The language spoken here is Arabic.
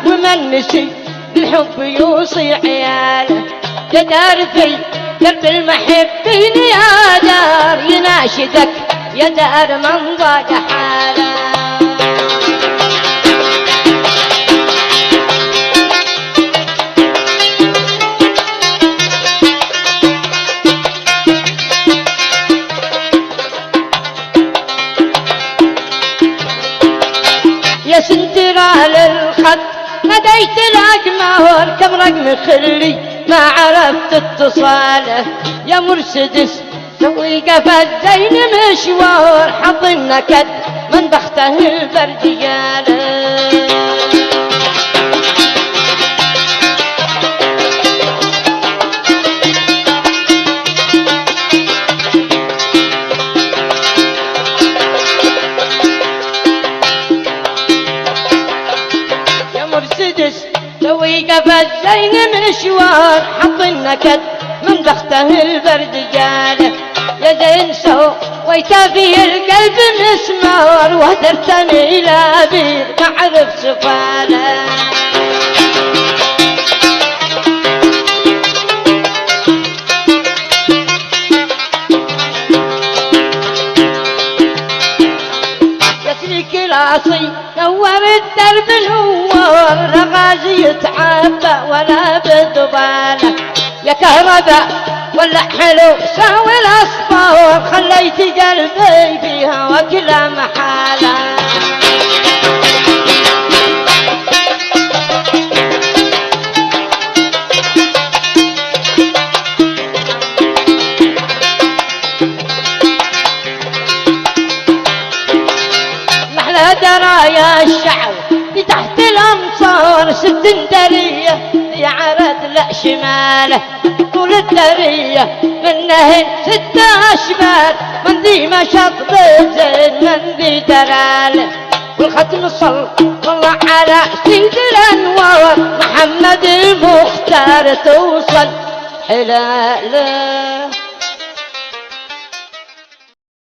ومن نسي بالحب يوصي عياله. يا دار في درب المحبين يا دار يناشدك يا دار من ضاق حاله. يا سنترال الخط ناديت الأقمار كم رقم خلي ما عرفت اتصاله. يا مرسدس سوي قفا زين مشوار حظ النكد من بخته البرد جاله. سوي قفا زين مشوار حظ النكد من بخته البرد جاله. يا زين سويت في القلب مسمار وهدرتني الى بير ما عرف سفاله. كلاسي نور الدرب نور رغازي يتعبى ولا بدباله. يا كهرباء ولا حلو ساوي الاصفار خليت قلبي فيها وكلا محاله. درايا الشعب تحت الامصار سكندريه يا عرد لا شماله. طول الدريه منهن 6 اشبال من ذي مشط بزين من ذي دراله. والختم صل الله على سيد الانوار محمد المختار توصل حلاله.